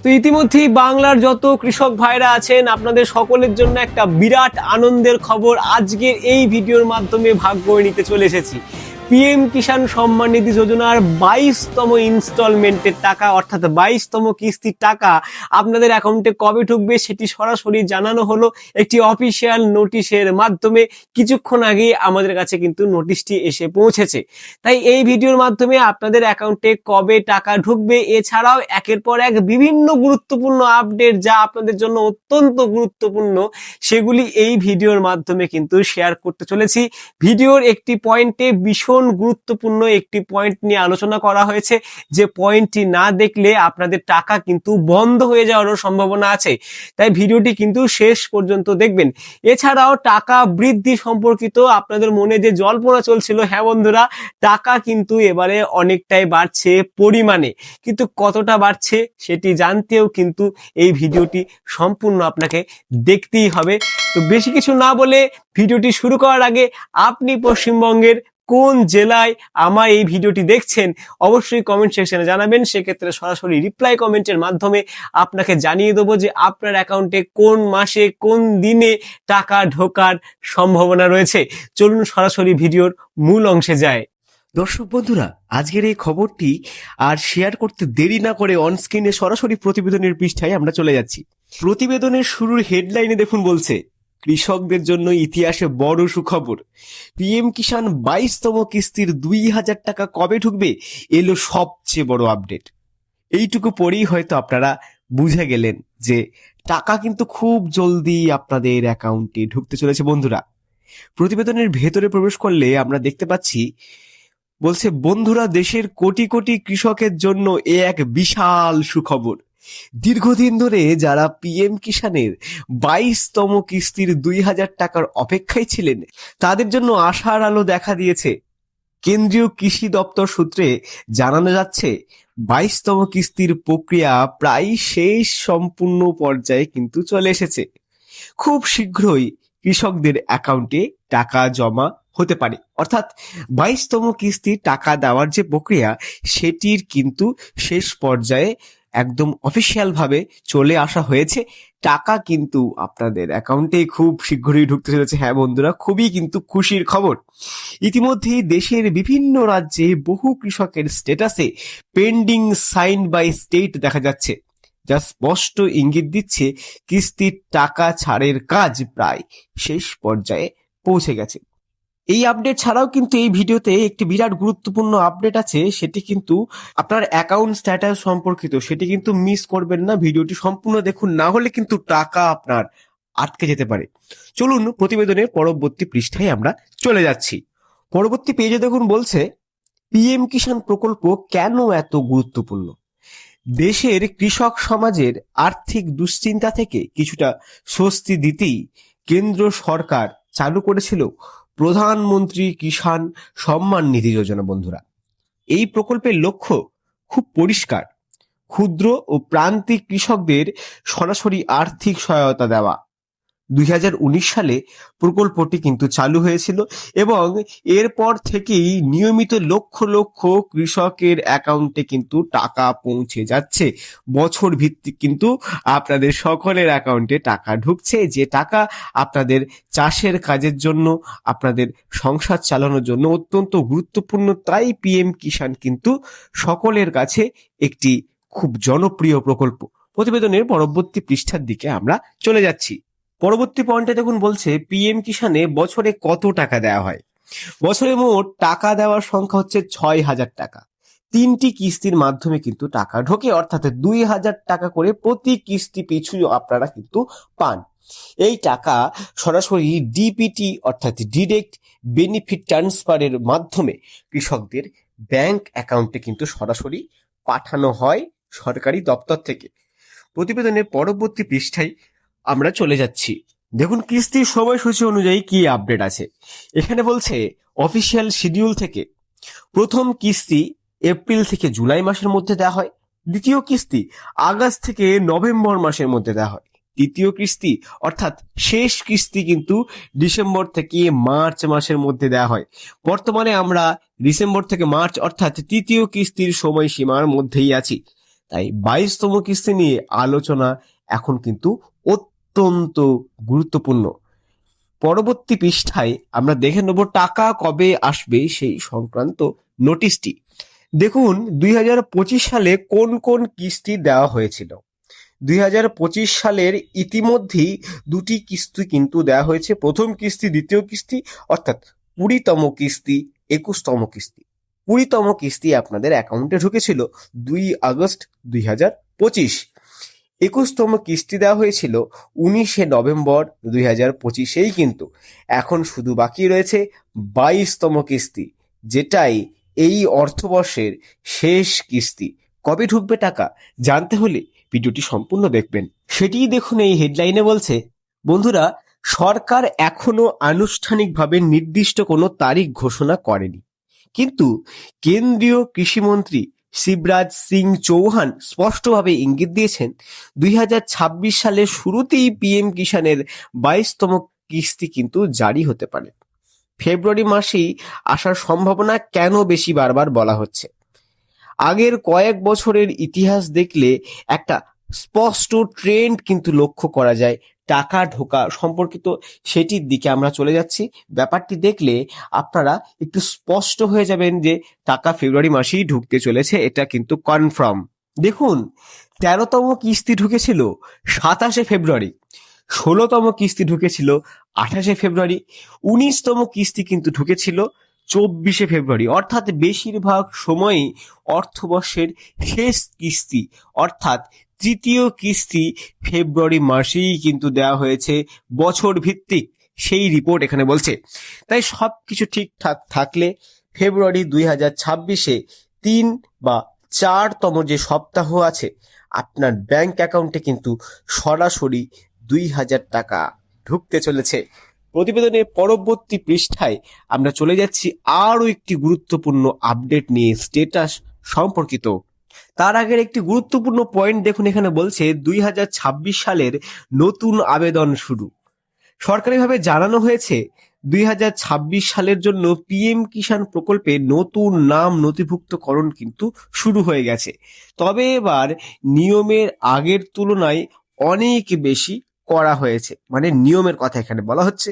তো ইতিমধ্যেই বাংলার যত কৃষক ভাইরা আছেন আপনাদের সকলের জন্য একটা বিরাট আনন্দের খবর আজকের এই ভিডিওর মাধ্যমে ভাগ করে নিতে চলে এসেছি। পিএম কিষাণ সম্মান নিধি যোজনার 22তম ইনস্টলমেন্টের টাকা অর্থাৎ 22তম কিস্তির টাকা আপনাদের অ্যাকাউন্টে কবে ঢুকবে সেটি সরাসরি জানানো হলো একটি অফিসিয়াল নোটিশের মাধ্যমে। কিছুক্ষণ আগে আমাদের কাছে কিন্তু নোটিশটি এসে পৌঁছেছে। তাই এই ভিডিওর মাধ্যমে আপনাদের অ্যাকাউন্টে কবে টাকা ঢুকবে এছাড়াও একের পর এক বিভিন্ন গুরুত্বপূর্ণ আপডেট যা আপনাদের জন্য অত্যন্ত গুরুত্বপূর্ণ সেগুলি এই ভিডিওর মাধ্যমে কিন্তু শেয়ার করতে চলেছি। ভিডিওর একটি পয়েন্টে ভীষণ গুরুত্বপূর্ণ একটি পয়েন্ট নিয়ে আলোচনা করা হয়েছে, যে পয়েন্টটি না দেখলে আপনাদের টাকা কিন্তু বন্ধ হয়ে যাওয়ারও সম্ভাবনা আছে। তাই ভিডিওটি কিন্তু শেষ পর্যন্ত দেখবেন। এছাড়াও টাকা বৃদ্ধি সম্পর্কিত আপনাদের মনে যে জল্পনা চলছিল, হ্যাঁ বন্ধুরা, টাকা কিন্তু এবারে অনেকটাই বাড়ছে পরিমাণে, কিন্তু কতটা বাড়ছে সেটি জানতেও কিন্তু এই ভিডিওটি সম্পূর্ণ আপনাকে দেখতেই হবে। তো বেশি কিছু না বলে ভিডিওটি শুরু করার আগে আপনি পশ্চিমবঙ্গের কোন জেলায় আমার এই ভিডিওটি দেখছেন অবশ্যই কমেন্ট সেকশনে জানাবেন। সেক্ষেত্রে সরাসরি রিপ্লাই কমেন্টের মাধ্যমে আপনাকে জানিয়ে দেবো যে আপনার অ্যাকাউন্টে কোন মাসে কোন দিনে টাকা ঢোকার সম্ভাবনা রয়েছে। চলুন সরাসরি ভিডিওর মূল অংশে যায়। দর্শক বন্ধুরা, আজকের এই খবরটি আর শেয়ার করতে দেরি না করে অন স্ক্রিনে সরাসরি প্রতিবেদনের পৃষ্ঠায় আমরা চলে যাচ্ছি। প্রতিবেদনের শুরুর হেডলাইনে দেখুন বলছে, কৃষকদের জন্য ইতিহাসে বড় সুখবর, পিএম কিষাণ 22তম কিস্তির 2000 টাকা কবে ঢুকবে, এলো সবচেয়ে বড় আপডেট। এইটুকু পরেই হয়তো আপনারা বুঝে গেলেন যে টাকা কিন্তু খুব জলদি আপনাদের অ্যাকাউন্টে ঢুকতে চলেছে। বন্ধুরা, প্রতিবেদনের ভেতরে প্রবেশ করলে আমরা দেখতে পাচ্ছি বলছে, বন্ধুরা, দেশের কোটি কোটি কৃষকের জন্য এ এক বিশাল সুখবর। দীর্ঘদিন ধরে যারা পিএম কিষাণের 22তম কিস্তির 2000 টাকার অপেক্ষায় ছিলেন তাদের জন্য আশার আলো দেখা দিয়েছে। কেন্দ্রীয় কৃষি দপ্তর সূত্রে জানানো যাচ্ছে, 22তম কিস্তির প্রক্রিয়া প্রায় শেষ সম্পূর্ণ পর্যায়ে কিন্তু চলে এসেছে। খুব শীঘ্রই কৃষকদের অ্যাকাউন্টে টাকা জমা হতে পারে। অর্থাৎ 22তম কিস্তি টাকা দেওয়ার যে প্রক্রিয়া সেটির কিন্তু শেষ পর্যায়ে একদম অফিসিয়াল ভাবে চলে আসা হয়েছে। টাকা কিন্তু আপনাদের অ্যাকাউন্টে খুব শীঘ্রই ঢুকতে চলেছে। হ্যাঁ বন্ধুরা, খুবই কিন্তু খুশির খবর। ইতিমধ্যেই দেশের বিভিন্ন রাজ্যে বহু কৃষকের স্ট্যাটাসে পেন্ডিং সাইন বাই স্টেট দেখা যাচ্ছে, যা স্পষ্ট ইঙ্গিত দিচ্ছে কিস্তির টাকা ছাড়ের কাজ প্রায় শেষ পর্যায়ে পৌঁছে গেছে। এই আপডেট ছাড়াও কিন্তু এই ভিডিওতে একটি বিরাট গুরুত্বপূর্ণ আপডেট আছে, সেটি কিন্তু আপনার অ্যাকাউন্ট স্ট্যাটাস সম্পর্কিত। সেটি কিন্তু মিস করবেন না, ভিডিওটি সম্পূর্ণ দেখুন, না হলে কিন্তু টাকা আপনার আটকে যেতে পারে। চলুন প্রতিবেদনের পরবর্তী পৃষ্ঠায় আমরা চলে যাচ্ছি। পরবর্তী পেজে দেখুন বলছে, পিএম কিষাণ প্রকল্প কেন এত গুরুত্বপূর্ণ। দেশের কৃষক সমাজের আর্থিক দুশ্চিন্তা থেকে কিছুটা স্বস্তি দিতেই কেন্দ্র সরকার চালু করেছিল প্রধানমন্ত্রী কিষাণ সম্মান নিধি যোজনা। বন্ধুরা, এই প্রকল্পের লক্ষ্য খুব পরিষ্কার, ক্ষুদ্র ও প্রান্তিক কৃষকদের সরাসরি আর্থিক সহায়তা দেওয়া। 2019 সালে প্রকল্পটি কিন্তু চালু হয়েছিল এবং এরপর থেকেই নিয়মিত লক্ষ লক্ষ কৃষকের অ্যাকাউন্টে কিন্তু টাকা পৌঁছে যাচ্ছে। বছর ভিত্তিক কিন্তু আপনাদের সকলের অ্যাকাউন্টে টাকা ঢুকছে, যে টাকা আপনাদের চাষের কাজের জন্য, আপনাদের সংসার চালানোর জন্য অত্যন্ত গুরুত্বপূর্ণ। তাই পিএম কিষাণ কিন্তু সকলের কাছে একটি খুব জনপ্রিয় প্রকল্প। প্রতিবেদনের পরবর্তী পৃষ্ঠার দিকে আমরা চলে যাচ্ছি। পরবর্তী পয়েন্টে দেখুন বলছে, পিএম কিষাণে বছরে কত টাকা দেওয়া হয়। বছরে মোট টাকা দেওয়ার সংখ্যা হচ্ছে 6000 টাকা। 3টি কিস্তির মাধ্যমে কিন্তু টাকা ঢোকে, অর্থাৎ 2000 টাকা করে প্রতি কিস্তি পিছু আপনারা কিন্তু পান। এই টাকা সরাসরি ডিপিটি অর্থাৎ ডিরেক্ট বেনিফিট ট্রান্সফারের মাধ্যমে কৃষকদের ব্যাংক অ্যাকাউন্টে কিন্তু সরাসরি পাঠানো হয় সরকারি দপ্তর থেকে। প্রতিবেদনের পরবর্তী পৃষ্ঠায় আমরা চলে যাচ্ছি। দেখুন কিস্তির সময়সূচি অনুযায়ী কি আপডেট আছে। এখানে বলছে, অফিসিয়াল শিডিউল থেকে প্রথম কিস্তি এপ্রিল থেকে জুলাই মাসের মধ্যে দেওয়া হয়, দ্বিতীয় কিস্তি আগস্ট থেকে নভেম্বর মাসের মধ্যে দেওয়া হয়, তৃতীয় কিস্তি অর্থাৎ শেষ কিস্তি কিন্তু ডিসেম্বর থেকে মার্চ মাসের মধ্যে দেওয়া হয়। বর্তমানে আমরা ডিসেম্বর থেকে মার্চ অর্থাৎ তৃতীয় কিস্তির সময়সীমার মধ্যেই আছি। তাই 22তম কিস্তি নিয়ে আলোচনা এখন কিন্তু অত্যন্ত গুরুত্বপূর্ণ। পরবর্তী পৃষ্ঠায় আমরা দেখে নেব টাকা কবে আসবে সেই সংক্রান্ত নোটিশটি। দেখুন 2025 সালে কোন কোন কিস্তি দেওয়া হয়েছিল। 2025 সালের ইতিমধ্যেই দুটি কিস্তি কিন্তু দেওয়া হয়েছে, প্রথম কিস্তি দ্বিতীয় কিস্তি, অর্থাৎ 20তম কিস্তি 21তম কিস্তি। 20তম কিস্তি আপনাদের অ্যাকাউন্টে ঢুকেছিল 2 আগস্ট 2025। 21তম কিস্তি দেওয়া হয়েছিল 19শে নভেম্বর 2025। কিন্তু এখন শুধু বাকি রয়েছে 22তম কিস্তি, যেটাই এই অর্থবর্ষের শেষ কিস্তি। কবে ঢুকবে টাকা জানতে হলে ভিডিওটি সম্পূর্ণ দেখবেন। সেটিই দেখুন এই হেডলাইনে বলছে, বন্ধুরা সরকার এখনো আনুষ্ঠানিকভাবে নির্দিষ্ট কোনো তারিখ ঘোষণা করেনি, কিন্তু কেন্দ্রীয় কৃষিমন্ত্রী শিবরাজ সিং চৌহান স্পষ্টভাবে ইঙ্গিত দিয়েছেন 2026 সালের শুরুতেই পিএম কিষাণের 22তম কিস্তি কিন্তু জারি হতে পারে। ফেব্রুয়ারি মাসেই আসার সম্ভাবনা কেন বেশি বারবার বলা হচ্ছে? আগের কয়েক বছরের ইতিহাস দেখলে একটা স্পষ্ট ট্রেন্ড কিন্তু লক্ষ্য করা যায় টাকা ঢোকা সম্পর্কিত, সেটির দিকে আমরা চলে যাচ্ছি। ব্যাপারটি দেখলে আপনারা একটু স্পষ্ট হয়ে যাবেন যে টাকা ফেব্রুয়ারি মাসেই ঢুকতে চলেছে, এটা কিন্তু কনফার্ম। দেখুন 13তম কিস্তি ঢুকেছিল 27শে ফেব্রুয়ারি, 16তম কিস্তি ঢুকেছিল 28শে ফেব্রুয়ারি, 19তম কিস্তি কিন্তু ঢুকেছিল 24শে ফেব্রুয়ারি। অর্থাৎ বেশিরভাগ সময়ই অর্থবর্ষের শেষ কিস্তি অর্থাৎ তৃতীয় কিস্তি ফেব্রুয়ারি মাসেই কিন্তু দেওয়া হয়েছে বছর ভিত্তিক, সেই রিপোর্ট এখানে বলছে। তাই সবকিছু ঠিকঠাক থাকলে ফেব্রুয়ারি 2026-এ 3 বা 4তম যে সপ্তাহ আছে আপনার ব্যাংক অ্যাকাউন্টে কিন্তু সরাসরি 2000 টাকা ঢুকতে চলেছে। প্রতিবেদনের পরবর্তী পৃষ্ঠায় আমরা চলে যাচ্ছি আরও একটি গুরুত্বপূর্ণ আপডেট নিয়ে, স্ট্যাটাস সম্পর্কিত। তার আগের একটি গুরুত্বপূর্ণ পয়েন্ট দেখুন, এখানে বলছে 2026 সালের নতুন আবেদন শুরু। সরকারিভাবে জানানো হয়েছে 2026 সালের জন্য পিএম কিষাণ প্রকল্পে নতুন নাম নথিভুক্তকরণ কিন্তু শুরু হয়ে গেছে। তবে এবার নিয়মের আগের তুলনায় অনেক বেশি করা হয়েছে, মানে নিয়মের কথা এখানে বলা হচ্ছে।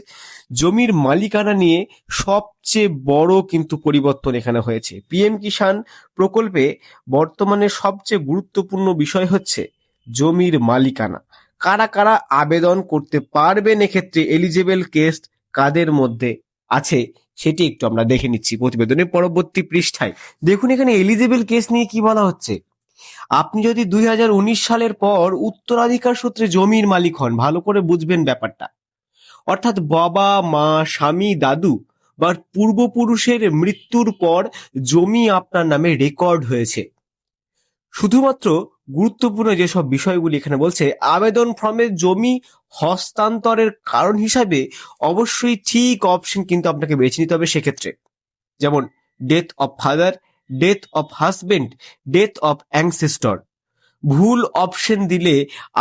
জমির মালিকানা নিয়ে সবচেয়ে বড় কিন্তু পরিবর্তন এখানে হয়েছে। পিএম কিষাণ প্রকল্পে বর্তমানে সবচেয়ে গুরুত্বপূর্ণ বিষয় হচ্ছে জমির মালিকানা। কারা কারা আবেদন করতে পারবেন, এক্ষেত্রে এলিজিবল কেস কাদের মধ্যে আছে সেটি একটু আমরা দেখে নিচ্ছি প্রতিবেদনের পরবর্তী পৃষ্ঠায়। দেখুন এখানে এলিজিবল কেস নিয়ে কি বলা হচ্ছে। আপনি যদি 2019 সালের পর উত্তরাধিকার সূত্রে জমির মালিক হন, ভালো করে বুঝবেন ব্যাপারটা, অর্থাৎ বাবা মা স্বামী দাদু বা পূর্বপুরুষের মৃত্যুর পর জমি আপনার নামে রেকর্ড হয়েছে। শুধুমাত্র গুরুত্বপূর্ণ যেসব বিষয়গুলি এখানে বলছে, আবেদন ফর্মে জমি হস্তান্তরের কারণ হিসাবে অবশ্যই ঠিক অপশন কিন্তু আপনাকে বেছে নিতে হবে সেক্ষেত্রে, যেমন death of father, death of husband, death of ancestor. ভুল অপশন দিলে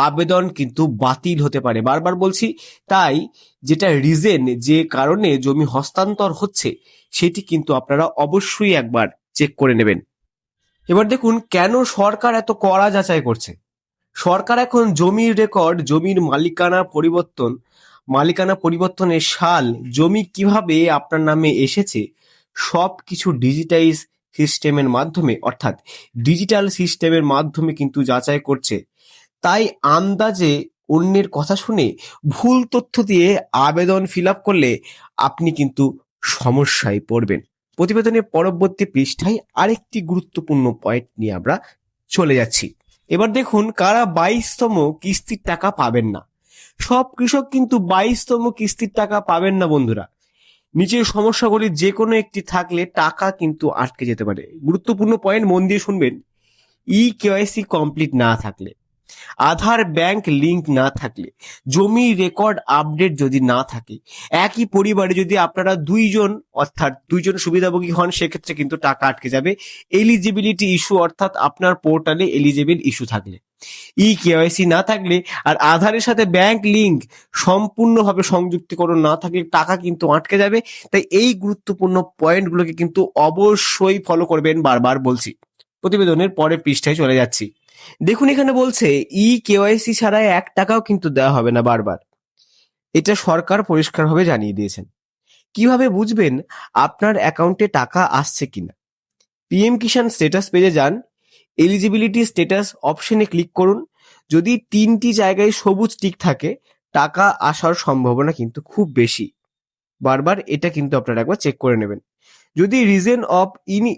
আবেদন কিন্তু বাতিল হতে পারে, বারবার বলছি। তাই যেটা রিজন, যে কারণে জমি হস্তান্তর হচ্ছে, সেটি কিন্তু আপনারা অবশ্যই একবার চেক করে নেবেন। এবার দেখুন কেন সরকার এত কড়া যাচাই করছে। সরকার এখন জমির রেকর্ড, জমির মালিকানা পরিবর্তনের সাল, জমি কিভাবে আপনার নামে এসেছে, সব কিছু ডিজিটাইজ সিস্টেমের মাধ্যমে, অর্থাৎ ডিজিটাল সিস্টেমের মাধ্যমে কিন্তু যাচাই করছে। তাই আন্দাজে অন্যের কথা শুনে ভুল তথ্য দিয়ে আবেদন ফিল আপ করলে আপনি কিন্তু সমস্যায় পড়বেন। প্রতিবেদনের পরবর্তী পৃষ্ঠায় আরেকটি গুরুত্বপূর্ণ পয়েন্ট নিয়ে আমরা চলে যাচ্ছি। এবার দেখুন কারা 22তম কিস্তির টাকা পাবেন না। সব কৃষক কিন্তু 22তম কিস্তির টাকা পাবেন না বন্ধুরা। নিচের সমস্যাগুলি যে কোনো একটি থাকলে টাকা কিন্তু আটকে যেতে পারে। গুরুত্বপূর্ণ পয়েন্ট মন দিয়ে শুনবেন। কেওয়াইসি কমপ্লিট না থাকলে, আধার ব্যাংক লিংক না থাকলে, জমি রেকর্ড আপডেট যদি না থাকে, একই পরিবারে যদি আপনারা দুইজন সুবিধাভোগী হন, সেক্ষেত্রে কিন্তু টাকা আটকে যাবে। এলিজিবিলিটি ইস্যু, অর্থাৎ আপনার পোর্টালে এলিজিবল ইস্যু থাকলে, কেওয়াইসি না থাকলে, আর আধারের সাথে ব্যাংক লিংক সম্পূর্ণভাবে সংযুক্তিকরণ না থাকলে টাকা কিন্তু আটকে যাবে। তাই এই গুরুত্বপূর্ণ পয়েন্টগুলোকে কিন্তু অবশ্যই ফলো করবেন, বারবার বলছি। প্রতিবেদনের পরের পৃষ্ঠায় চলে যাচ্ছি। দেখুন এখানে বলছে কেওয়াইসি ছাড়া 1 টাকাও কিন্তু দেওয়া হবে না বারবার। এটা সরকার পরিষ্কারভাবে জানিয়ে দিয়েছেন। কিভাবে বুঝবেন আপনার অ্যাকাউন্টে টাকা আসছে কিনা? পিএম কিষাণ স্ট্যাটাস পেজে যান, এলিজিবিলিটি স্ট্যাটাস অপশনে ক্লিক করুন। যদি 3টি জায়গায় সবুজ টিক থাকে, টাকা আসার সম্ভাবনা কিন্তু খুব বেশি। বারবার এটা কিন্তু আপনারা একবার চেক করে নেবেন। যদি রিজন অফ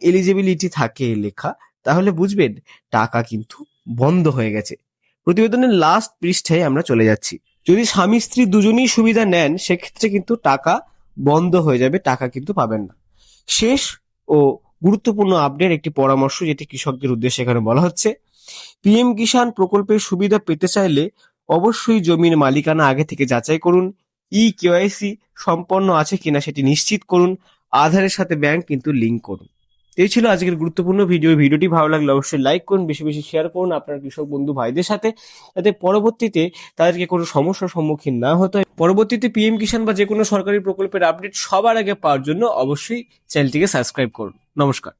এলিজিবিলিটি থাকে লেখা, তাহলে বুঝবেন টাকা কিন্তু বন্ধ হয়ে গেছে। প্রতিবেদনের লাস্ট পৃষ্ঠায় আমরা চলে যাচ্ছি। যদি স্বামী স্ত্রী দুজনেই সুবিধা নেন, সেক্ষেত্রে কিন্তু টাকা বন্ধ হয়ে যাবে, টাকা কিন্তু পাবেন না। শেষ ও গুরুত্বপূর্ণ আপডেট একটি পরামর্শ যেটি কৃষকদের উদ্দেশ্যে এখানে বলা হচ্ছে। পিএম কিষাণ প্রকল্পের সুবিধা পেতে চাইলে অবশ্যই জমির মালিকানা আগে থেকে যাচাই করুন। কেওয়াইসি সম্পন্ন আছে কিনা সেটি নিশ্চিত করুন। আধারের সাথে ব্যাংক কিন্তু লিংক করুন। এই ছিল আজকের গুরুত্বপূর্ণ ভিডিওটি ভালো লাগলে অবশ্যই লাইক করুন, বেশি বেশি শেয়ার করুন আপনার কৃষক বন্ধু ভাইদের সাথে, যাতে পরবর্তীতে তাদেরকে কোনো সমস্যার সম্মুখীন না হতে হয়। পরবর্তীতে পিএম কিষাণ বা যে কোনো সরকারি প্রকল্পের আপডেট সবার আগে পাওয়ার জন্য অবশ্যই চ্যানেলটিকে সাবস্ক্রাইব করুন। নমস্কার।